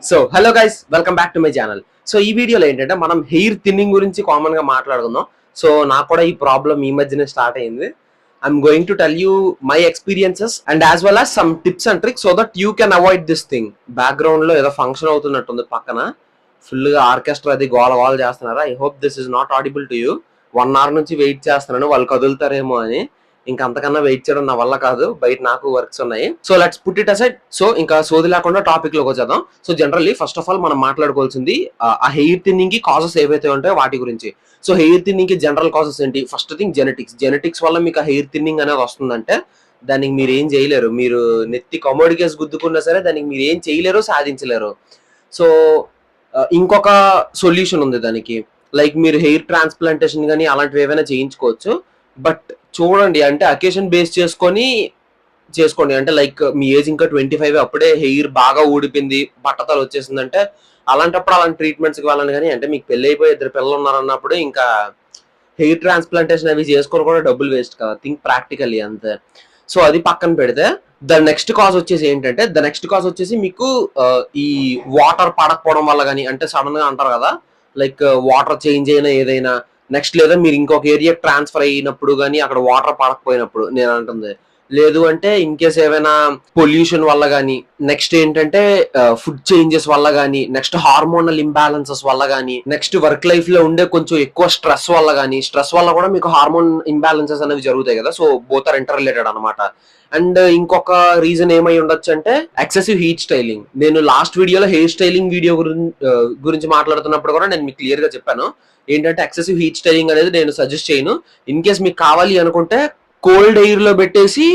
So hello guys, welcome back to my channel. So ఈ వీడియోలో ఏంటంటే మనం హెయిర్ థిన్నింగ్ గురించి కామన్ గా మాట్లాడుకుందాం. సో నాకు కూడా ఈ ప్రాబ్లం ఈ మధ్యనే స్టార్ట్ అయింది. I'm going to tell you my experiences and as well as some tips and tricks so that you can avoid this thing. Background లో ఏదో ఫంక్షన్ అవుతున్నట్టుంది, పక్కన ఫుల్ గా ఆర్కెస్ట్రా అది గోల గోల చేస్తున్నారా. I hope this is not audible to you. 1 hour నుంచి wait చేస్తున్నాను వాళ్ళు కదులుతారేమో అని. ఇంకా అంతకన్నా వెయిట్ చేయడం నా వల్ల కాదు, బయట నాకు వర్క్స్ ఉన్నాయి. So let's put it aside. So ఇంకా సోది లేకుండా టాపిక్ లోకి వచ్చేద్దాం. So generally first of all మనం మాట్లాడుకోవాల్సింది ఆ హెయిర్ థిన్నింగ్ కి కాజెస్ ఏవైతే ఉంటాయో వాటి గురించి. సో హెయిర్ థిన్నింగ్ కి జనరల్ కాజెస్ ఏంటి? ఫస్ట్ థింగ్ జెనెటిక్స్ వల్ల మీకు ఆ హెయిర్ థిన్నింగ్ అనేది వస్తుందంటే దానికి మీరు ఏం చేయలేరు. మీరు నెత్తి కమోడికేస్ గుద్దుకున్నా సరే దానికి మీరు ఏం చేయలేరు, సాధించలేరు. సో ఇంకొక సొల్యూషన్ ఉంది దానికి. లైక్ మీరు హెయిర్ ట్రాన్స్ప్లాంటేషన్ కానీ అలాంటివి ఏవైనా చేయించుకోవచ్చు. బట్ చూడండి, అంటే అకేషన్ బేస్ చేసుకోండి. అంటే లైక్ మీ ఏజ్ ఇంకా 25, అప్పుడే హెయిర్ బాగా ఊడిపోయింది, బట్టతలు వచ్చేసిందంటే అలాంటప్పుడు అలాంటి ట్రీట్మెంట్స్కి వెళ్ళండి. కానీ అంటే మీకు పెళ్ళి అయిపోయి 2 పిల్లలు ఉన్నారన్నప్పుడు ఇంకా హెయిర్ ట్రాన్స్ప్లాంటేషన్ అవి చేసుకొని కూడా డబ్బులు వేస్ట్ కదా. థింక్ ప్రాక్టికల్లీ అంతే. సో అది పక్కన పెడితే ద నెక్స్ట్ కాజ్ వచ్చేసి మీకు ఈ వాటర్ పడకపోవడం వల్ల కానీ, అంటే సడన్ గా అంటారు కదా లైక్ వాటర్ చేంజ్ అయినా ఏదైనా, నెక్స్ట్ లేదా మీరు ఇంకొక ఏరియా ట్రాన్స్ఫర్ అయినప్పుడు కానీ అక్కడ వాటర్ పడకపోయినప్పుడు నేను అంటుంది. లేదు అంటే ఇన్ కేస్ ఏమైనా పొల్యూషన్ వల్ల కానీ, నెక్స్ట్ ఏంటంటే ఫుడ్ చేంజెస్ వల్ల కానీ, నెక్స్ట్ హార్మోనల్ ఇంబ్యాలెన్సెస్ వల్ల కానీ, నెక్స్ట్ వర్క్ లైఫ్ లో ఉండే కొంచెం ఎక్కువ స్ట్రెస్ వల్ల కానీ, స్ట్రెస్ వల్ల కూడా మీకు హార్మోన్ ఇంబ్యాలెన్సెస్ అనేవి జరుగుతాయి కదా. So both are inter related అనమాట. అండ్ ఇంకొక రీజన్ ఏమై ఉండొచ్చు అంటే ఎక్సెసివ్ హీట్ స్టైలింగ్. నేను లాస్ట్ వీడియోలో హెయిర్ స్టైలింగ్ వీడియో గురించి మాట్లాడుతున్నప్పుడు కూడా నేను మీకు క్లియర్ గా చెప్పాను ఏంటంటే ఎక్సెసివ్ హీట్ స్టైలింగ్ అనేది నేను సజెస్ట్ చేయను. ఇన్ కేస్ మీకు కావాలి అనుకుంటే కోల్డ్ ఎయిర్ లో పెట్టేసి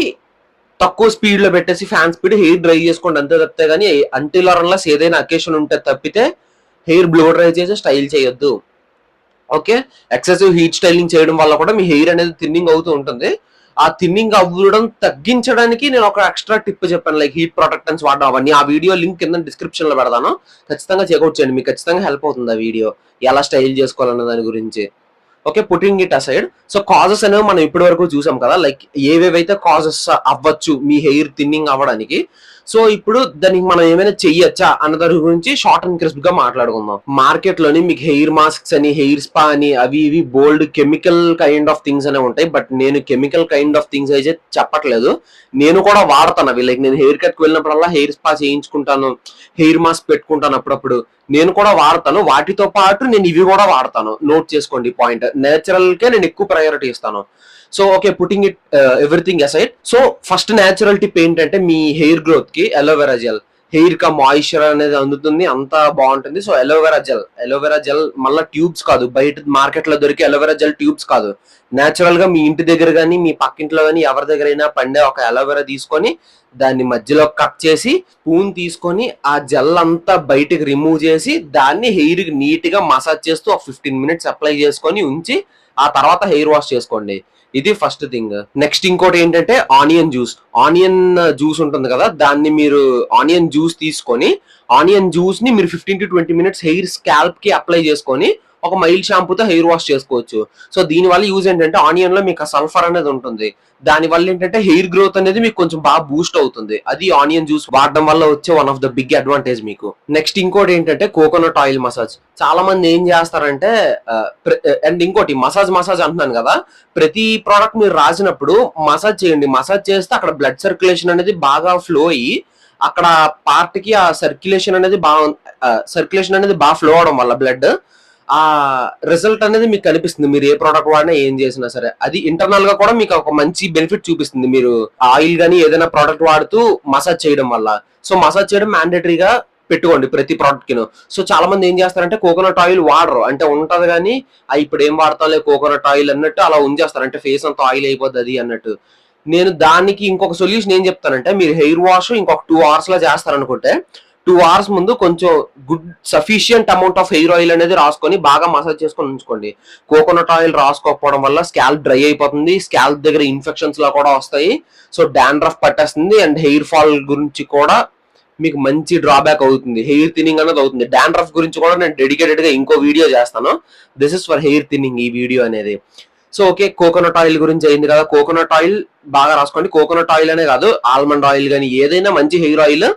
తక్కువ స్పీడ్ లో పెట్టేసి ఫ్యాన్ స్పీడ్ హెయిర్ డ్రై చేసుకోండి, అంతే తప్పితే కానీ అంటిల్ ఆర్ అన్లెస్ ఏదైనా అకేషన్ ఉంటే తప్పితే హెయిర్ బ్లో డ్రై చేసి స్టైల్ చేయొద్దు. ఓకే, ఎక్సెసివ్ హీట్ స్టైలింగ్ చేయడం వల్ల కూడా మీ హెయిర్ అనేది థిన్నింగ్ అవుతూ ఉంటుంది. ఆ థిన్నింగ్ అవ్వడం తగ్గించడానికి నేను ఒక ఎక్స్ట్రా టిప్ చెప్పాను, లైక్ హీట్ ప్రొటెక్టెన్స్ వాడడం. అవన్నీ ఆ వీడియో లింక్ కింద డిస్క్రిప్షన్ లో పెడతాను, ఖచ్చితంగా చెక్అవుట్ చేయండి. మీకు ఖచ్చితంగా హెల్ప్ అవుతుంది ఆ వీడియో, ఎలా స్టైల్ చేసుకోవాలన్న దాని గురించి. Okay, putting it aside. So causes అనేవి మనం ఇప్పటి వరకు చూసాం కదా, లైక్ ఏవేవైతే కాజెస్ అవ్వచ్చు మీ హెయిర్ థిన్నింగ్ అవ్వడానికి. సో ఇప్పుడు దానికి మనం ఏమైనా చెయ్యొచ్చా అన్న దాని గురించి షార్ట్ అండ్ క్రిస్ప్ గా మాట్లాడుకుందాం. మార్కెట్ లోని మీకు హెయిర్ మాస్క్స్ అని, హెయిర్ స్పా అని, అవి ఇవి బోల్డ్ కెమికల్ కైండ్ ఆఫ్ థింగ్స్ అనేవి ఉంటాయి. బట్ నేను కెమికల్ కైండ్ ఆఫ్ థింగ్స్ అయితే చెప్పట్లేదు, నేను కూడా వాడతాను అవి. లైక్ నేను హెయిర్ కట్ కి వెళ్ళినప్పుడల్లా హెయిర్ స్పా చేయించుకుంటాను, హెయిర్ మాస్క్ పెట్టుకుంటాను అప్పుడప్పుడు, నేను కూడా వాడతాను. వాటితో పాటు నేను ఇవి కూడా వాడతాను. నోట్ చేసుకోండి పాయింట్. నేచురల్ కే నేను ఎక్కువ ప్రయారిటీ ఇస్తాను. So okay, putting it everything aside. So first natural tip ఏంటంటే మీ హెయిర్ గ్రోత్ కి అలోవెరా జెల్. హెయిర్ కా మాయిశ్చర్ అనేది అందుతుంది, అంతా బాగుంటుంది. సో అలోవెరా జెల్ మళ్ళీ ట్యూబ్స్ కాదు, బయట మార్కెట్ లో దొరికే అలోవెరా జెల్ ట్యూబ్స్ కాదు. నేచురల్ గా మీ ఇంటి దగ్గర కానీ మీ పక్కింట్లో కానీ ఎవరి దగ్గర అయినా పండే ఒక అలోవెరా తీసుకొని దాన్ని మధ్యలో కట్ చేసి స్పూన్ తీసుకొని ఆ జెల్ అంతా బయటకు రిమూవ్ చేసి దాన్ని హెయిర్ కి నీట్ గా మసాజ్ చేస్తూ ఒక 15 minutes అప్లై చేసుకొని ఉంచి ఆ తర్వాత హెయిర్ వాష్ చేసుకోండి. ఇది ఫస్ట్ థింగ్. నెక్స్ట్ ఇంకోటి ఏంటంటే ఆనియన్ జ్యూస్ ఉంటుంది కదా, దాన్ని మీరు ఆనియన్ జ్యూస్ తీసుకొని ఆనియన్ జ్యూస్ ని మీరు 15 to 20 minutes హెయిర్ స్కాల్ప్ కి అప్లై చేసుకొని ఒక మైల్డ్ షాంపూతో హెయిర్ వాష్ చేసుకోవచ్చు. సో దీని వల్ల యూజ్ ఏంటంటే ఆనియన్ లో మీకు సల్ఫర్ అనేది ఉంటుంది, దాని వల్ల ఏంటంటే హెయిర్ గ్రోత్ అనేది మీకు కొంచెం బాగా బూస్ట్ అవుతుంది. అది ఆనియన్ జ్యూస్ వాడడం వల్ల వచ్చే one of the big advantage మీకు. నెక్స్ట్ ఇంకోటి ఏంటంటే కోకోనట్ ఆయిల్ మసాజ్. చాలా మంది ఏం చేస్తారంటే అండ్ ఇంకోటి మసాజ్ అంటున్నాను కదా, ప్రతి ప్రోడక్ట్ మీరు రాసినప్పుడు మసాజ్ చేయండి. మసాజ్ చేస్తే అక్కడ బ్లడ్ సర్క్యులేషన్ అనేది బాగా ఫ్లో అయ్యి అక్కడ పార్ట్ కి ఆ సర్క్యులేషన్ అనేది బాగా ఫ్లో అవడం వల్ల బ్లడ్ ఆ రిజల్ట్ అనేది మీకు కనిపిస్తుంది. మీరు ఏ ప్రోడక్ట్ వాడినా ఏం చేసినా సరే అది ఇంటర్నల్ గా కూడా మీకు ఒక మంచి బెనిఫిట్ చూపిస్తుంది. మీరు ఆయిల్ గానీ ఏదైనా ప్రోడక్ట్ వాడుతూ మసాజ్ చేయడం వల్ల. సో మసాజ్ చేయడం మ్యాండేటరీగా పెట్టుకోండి ప్రతి ప్రోడక్ట్ కిను. సో చాలా మంది ఏం చేస్తారంటే కోకోనట్ ఆయిల్ వాడరు, అంటే ఉంటది కానీ ఇప్పుడు ఏం వాడతాంలే కోకోనట్ ఆయిల్ అన్నట్టు అలా ఉంచేస్తారు, అంటే ఫేస్ అంతా ఆయిల్ అయిపోతుంది అన్నట్టు. నేను దానికి ఇంకొక సొల్యూషన్ ఏం చెప్తానంటే, మీరు హెయిర్ వాష్ ఇంకొక 2 hours లో చేస్తారనుకుంటే 2 hours ముందు కొంచెం good sufficient amount of hair oil అనేది రాసుకొని బాగా మసాజ్ చేసుకొని ఉంచుకోండి. కోకోనట్ ఆయిల్ రాసుకోకపోవడం వల్ల స్కాల్ప్ డ్రై అయిపోతుంది, స్కాల్ప్ దగ్గర ఇన్ఫెక్షన్స్ లా కూడా వస్తాయి. సో డాండ్రఫ్ పట్టేస్తుంది అండ్ హెయిర్ ఫాల్ గురించి కూడా మీకు మంచి డ్రాబ్యాక్ అవుతుంది, హెయిర్ థిన్నింగ్ అనేది అవుతుంది. డాండ్రఫ్ గురించి కూడా నేను డెడికేటెడ్ గా ఇంకో వీడియో చేస్తాను. This is for hair thinning ఈ వీడియో అనేది. సో ఓకే, కోకోనట్ ఆయిల్ గురించి అయింది కదా, కోకోనట్ ఆయిల్ బాగా రాసుకోండి. కోకోనట్ ఆయిల్ అనే కాదు, ఆల్మండ్ ఆయిల్ కానీ ఏదైనా మంచి హెయిర్ ఆయిల్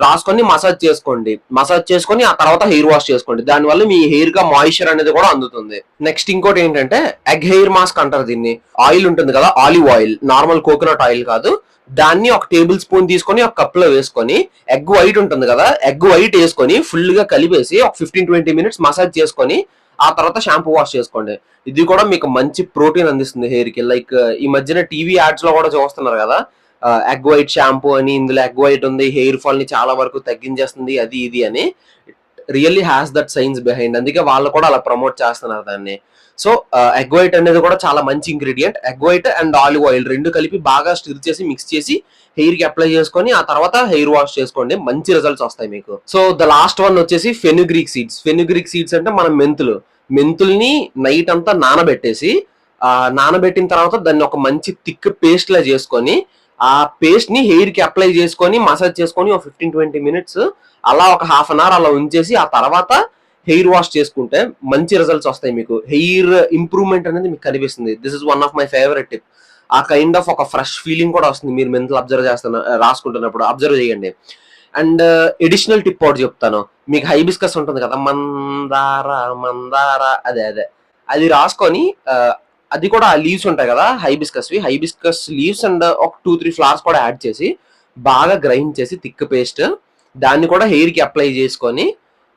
రాసుకొని మసాజ్ చేసుకోండి. మసాజ్ చేసుకొని ఆ తర్వాత హెయిర్ వాష్ చేసుకోండి. దానివల్ల మీ హెయిర్ గా మాయిశ్చర్ అనేది కూడా అందుతుంది. నెక్స్ట్ ఇంకోటి ఏంటంటే ఎగ్ హెయిర్ మాస్క్ అంటారు దీన్ని. ఆయిల్ ఉంటుంది కదా, olive oil, normal coconut oil కాదు, దాన్ని ఒక టేబుల్ స్పూన్ తీసుకొని ఒక కప్ లో వేసుకొని ఎగ్ వైట్ ఉంటుంది కదా, ఎగ్ వైట్ వేసుకొని ఫుల్ గా కలిపేసి ఒక 15-20 మినిట్స్ మసాజ్ చేసుకొని ఆ తర్వాత షాంపూ వాష్ చేసుకోండి. ఇది కూడా మీకు మంచి ప్రోటీన్ అందిస్తుంది హెయిర్ కి. లైక్ ఈ మధ్యన టీవీ యాడ్స్ లో కూడా చూస్తున్నారు కదా, ఎగ్ వైట్ షాంపూ అని, ఇందులో ఎగ్ వైట్ ఉంది, హెయిర్ ఫాల్ ని చాలా వరకు తగ్గించేస్తుంది, అది ఇది అని. Really has that science behind. అందుకే వాళ్ళు కూడా అలా ప్రమోట్ చేస్తున్నారు దాన్ని. సో ఎగ్ వైట్ అనేది కూడా చాలా మంచి ingredient. Egg white and olive oil రెండు కలిపి బాగా స్టిర్ చేసి మిక్స్ చేసి హెయిర్ కి అప్లై చేసుకొని ఆ తర్వాత హెయిర్ వాష్ చేసుకోండి. మంచి రిజల్ట్స్ వస్తాయి మీకు. సో ద లాస్ట్ వన్ వచ్చేసి ఫెనుగ్రీక్ సీడ్స్. ఫెనుగ్రీక్ సీడ్స్ అంటే మనం మెంతుల్ని నైట్ అంతా నానబెట్టేసి, నానబెట్టిన తర్వాత దాన్ని ఒక మంచి థిక్ పేస్ట్ లా చేసుకొని ఆ పేస్ట్ ని హెయిర్ కి అప్లై చేసుకొని మసాజ్ చేసుకొని ఒక 15-20 మినిట్స్ అలా ఒక హాఫ్ అన్ అవర్ అలా ఉంచేసి ఆ తర్వాత హెయిర్ వాష్ చేసుకుంటే మంచి రిజల్ట్స్ వస్తాయి మీకు. హెయిర్ ఇంప్రూవ్మెంట్ అనేది మీకు కనిపిస్తుంది. This is one of my favourite tip. ఆ కైండ్ ఆఫ్ ఒక ఫ్రెష్ ఫీలింగ్ కూడా వస్తుంది మీరు మెంతులు రాసుకుంటున్నప్పుడు. అబ్జర్వ్ చేయండి. అండ్ ఎడిషనల్ టిప్ ఒకటి చెప్తాను. మీకు హైబిస్కస్ ఉంటుంది కదా, మందార అదే అది రాసుకొని, అది కూడా లీవ్స్ ఉంటాయి కదా హైబిస్కస్ లీవ్స్ అండ్ ఒక 2-3 ఫ్లవర్స్ కూడా యాడ్ చేసి బాగా గ్రైండ్ చేసి థిక్ పేస్ట్, దాన్ని కూడా హెయిర్ కి అప్లై చేసుకొని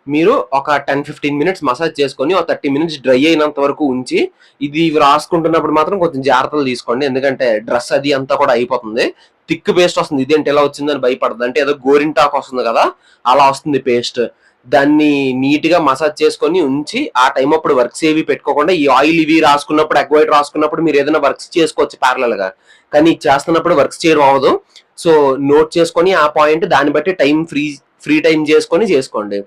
మీరు ఒక 10-15 మినిట్స్ మసాజ్ చేసుకొని ఒక 30 మినిట్స్ డ్రై అయినంత వరకు ఉంచి, ఇది రాసుకుంటున్నప్పుడు మాత్రం కొంచెం జాగ్రత్తలు తీసుకోండి. ఎందుకంటే డ్రెస్ అది అంతా కూడా అయిపోతుంది. థిక్ పేస్ట్ వస్తుంది. ఇదేంటి ఎలా వచ్చిందని భయపడదు. అంటే ఏదో గోరింటాకు వస్తుంది కదా, అలా వస్తుంది పేస్ట్. దాన్ని నీట్ గా మసాజ్ చేసుకొని ఉంచి ఆ టైం అప్పుడు వర్క్స్ ఏవి పెట్టుకోకుండా, ఈ ఆయిల్ ఇవి రాసుకున్నప్పుడు, ఎగ్ వైట్ రాసుకున్నప్పుడు మీరు ఏదైనా వర్క్స్ చేసుకోవచ్చు ప్యారలల్ గా, కానీ చేస్తున్నప్పుడు వర్క్స్ చేయడం అవ్వదు. సో నోట్ చేసుకొని ఆ పాయింట్, దాన్ని బట్టి టైం ఫ్రీ టైం చేసుకోండి.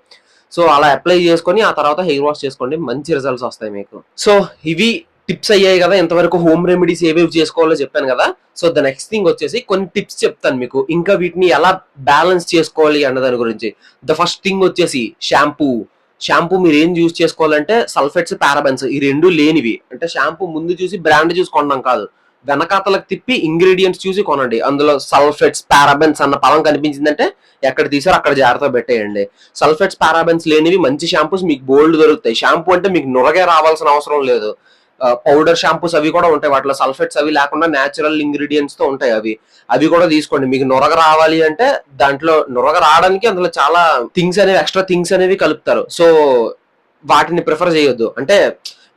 సో అలా అప్లై చేసుకొని ఆ తర్వాత హెయిర్ వాష్ చేసుకోండి. మంచి రిజల్ట్స్ వస్తాయి మీకు. సో ఇవి టిప్స్ అయ్యాయి కదా. ఇంతవరకు హోమ్ రెమెడీస్ ఏవేవి చేసుకోవాలో చెప్పాను కదా. సో ద నెక్స్ట్ థింగ్ వచ్చేసి కొన్ని టిప్స్ చెప్తాను మీకు, ఇంకా వీటిని ఎలా బ్యాలెన్స్ చేసుకోవాలి అన్న దాని గురించి. ద ఫస్ట్ థింగ్ వచ్చేసి షాంపూ మీరు ఏం యూజ్ చేసుకోవాలంటే సల్ఫేట్స్, పారాబెన్స్ ఈ రెండు లేనివి. అంటే షాంపూ ముందు చూసి బ్రాండ్ చూసి కొనడం కాదు, వెనకాతలకు తిప్పి ఇంగ్రీడియంట్స్ చూసి కొనండి. అందులో సల్ఫేట్స్, పారాబెన్స్ అన్న పదం కనిపించిందంటే ఎక్కడ తీసారో అక్కడ జాగ్రత్త పెట్టేయండి. సల్ఫేట్స్, పారాబెన్స్ లేనివి మంచి షాంపూస్ మీకు బోల్డ్ దొరుకుతాయి. షాంపూ అంటే మీకు నురగే రావాల్సిన అవసరం లేదు. పౌడర్ షాంపూస్ అవి కూడా ఉంటాయి, వాటిలో సల్ఫేట్స్ అవి లేకుండా న్యాచురల్ ఇంగ్రీడియంట్స్ తో ఉంటాయి. అవి కూడా తీసుకోండి. మీకు నురగ రావాలి అంటే దాంట్లో నురగ రావడానికి అందులో చాలా ఎక్స్ట్రా థింగ్స్ అనేవి కలుపుతారు. సో వాటిని ప్రిఫర్ చేయొద్దు. అంటే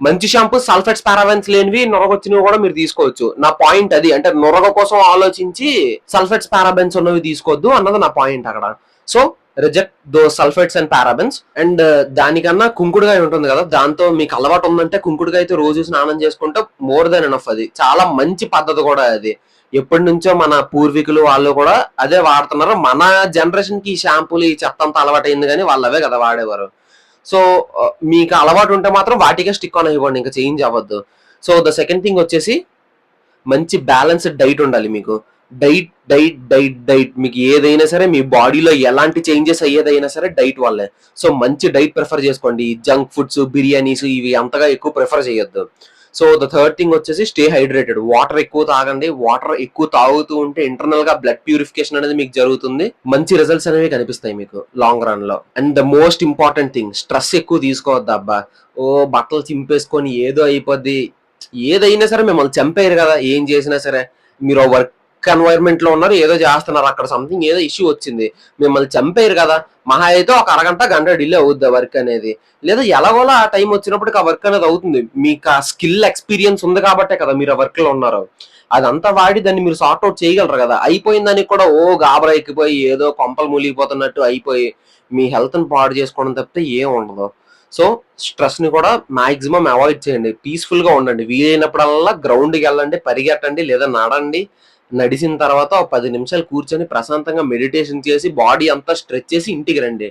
మంచి షాంపూ సల్ఫేట్స్, పారాబెన్స్ లేనివి నొరగొచ్చినవి కూడా మీరు తీసుకోవచ్చు. నా పాయింట్ అది. అంటే నొరగ కోసం ఆలోచించి సల్ఫేట్స్, పారాబెన్స్ ఉన్నవి తీసుకోవద్దు అన్నది నా పాయింట్ అక్కడ. So reject though sulphates and parabens. And దానికన్నా కుంకుడుగాయ ఉంటుంది కదా, దాంతో మీకు అలవాటు ఉందంటే కుంకుడుగాయతో రోజు స్నానం చేసుకుంటే మోర్ దెన్ ఎనఫ్. అది చాలా మంచి పద్ధతి కూడా. అది ఎప్పటి నుంచో మన పూర్వీకులు వాళ్ళు కూడా అదే వాడుతున్నారు. మన జనరేషన్ కి ఈ షాంపూలు ఈ చెత్త అంతా అలవాటు అయింది, కానీ వాళ్ళు అవే కదా వాడేవారు. సో మీకు అలవాటు ఉంటే మాత్రం వాటికే స్టిక్ ఆన్ ఇవ్వండి, ఇంకా చేంజ్ అవ్వద్దు. సో ద సెకండ్ థింగ్ వచ్చేసి మంచి బ్యాలెన్స్డ్ డైట్ ఉండాలి మీకు. డైట్ మీకు ఏదైనా సరే, మీ బాడీలో ఎలాంటి చేంజెస్ అయ్యేదైనా సరే డైట్ వల్లే. సో మంచి డైట్ ప్రిఫర్ చేసుకోండి. జంక్ ఫుడ్స్, బిర్యానీస్ ఇవి అంతగా ఎక్కువ ప్రిఫర్ చేయొద్దు. సో ద థర్డ్ థింగ్ వచ్చేసి స్టే హైడ్రేటెడ్. వాటర్ ఎక్కువ తాగండి. వాటర్ ఎక్కువ తాగుతూ ఉంటే ఇంటర్నల్ గా బ్లడ్ ప్యూరిఫికేషన్ అనేది మీకు జరుగుతుంది. మంచి రిజల్ట్స్ అనేవి కనిపిస్తాయి మీకు లాంగ్ రన్ లో. And the most important thing, stress ఎక్కువ తీసుకోవద్దు అబ్బా. బట్టలు చింపేసుకొని ఏదో అయిపోద్ది. ఏదైనా సరే మిమ్మల్ని చంపేయరు కదా ఏం చేసినా సరే. మీరు వర్క్ ఎన్వైర్మెంట్ లో ఉన్నారు, ఏదో చేస్తున్నారు, అక్కడ సంథింగ్ ఏదో ఇష్యూ వచ్చింది, మిమ్మల్ని చంపేయరు కదా. మహా అయితే ఒక అరగంట డిలే అవుద్ది వర్క్ అనేది. లేదా ఎలాగోలా ఆ టైం వచ్చినప్పటికి ఆ వర్క్ అనేది అవుతుంది. మీకు ఆ స్కిల్ ఎక్స్పీరియన్స్ ఉంది కాబట్టే కదా మీరు ఆ వర్క్ లో ఉన్నారు. అదంతా వాడి దాన్ని మీరు సార్ట్అవుట్ చేయగలరు కదా. అయిపోయిన దానికి కూడా గాబరా ఎక్కిపోయి ఏదో కొంపలు మూలిగిపోతున్నట్టు అయిపోయి మీ హెల్త్ ని పాడు చేసుకోవడం తప్పితే ఏం ఉండదు. సో స్ట్రెస్ ని కూడా మాక్సిమం అవాయిడ్ చేయండి. పీస్ఫుల్ గా ఉండండి. వీలైనప్పుడల్లా గ్రౌండ్కి వెళ్ళండి, పరిగెట్టండి, లేదా నడండి. నడిచిన తర్వాత ఒక 10 నిమిషాలు కూర్చొని ప్రశాంతంగా మెడిటేషన్ చేసి బాడీ అంతా స్ట్రెచ్ చేసి ఇంటికి రండి.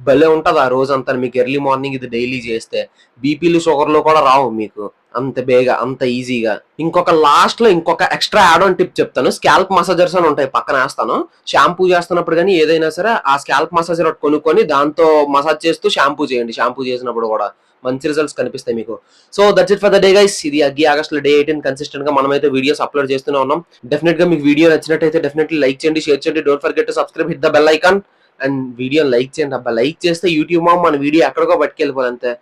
భలే ఉంటది ఆ రోజంతా మీకు. ఎర్లీ మార్నింగ్ ఇది డైలీ చేస్తే బీపీలు, షుగర్లు కూడా రావు మీకు అంత బేగా, అంత ఈజీగా. ఇంకొక ఎక్స్ట్రా యాడ్ ఆన్ టిప్ చెప్తాను. స్కాల్ప్ మసాజర్స్ అని ఉంటాయి, పక్కన వేస్తాను. షాంపూ చేస్తున్నప్పుడు కానీ ఏదైనా సరే ఆ స్కాల్ప్ మసాజర్ కొనుక్కొని దాంతో మసాజ్ చేస్తూ షాంపూ చేయండి. షాంపూ చేసినప్పుడు కూడా మంచి రిజల్ట్స్ కనిపిస్తాయి మీకు. So that's it for the day guys. ఇది ఆగస్ట్ డే 18 కన్సిస్టెంట్ గా మనమైతే వీడియోస్ అప్లోడ్ చేస్తూనే ఉన్నాం. డెఫినెట్ గా మీకు వీడియో నచ్చినట్టయితే డెఫినెట్లీ లైక్ చేయండి, షేర్ చేయండి. Don't forget to subscribe, hit the bell icon. And వీడియోని లైక్ చేయండి అబ్బా. లైక్ చేస్తే యూట్యూబ్ మన వీడియో ఎక్కడికో పట్టుకెళ్ళిపోవాలి అంతే.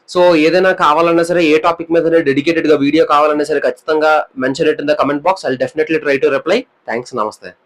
సో ఏదైనా కావాలన్నా సరే, ఏ టాపిక్ మీద డెడికేటెడ్ గా వీడియో కావాలన్నా సరే ఖచ్చితంగా mention it in the comment box. I definitely try to reply. Thanks. నమస్తే.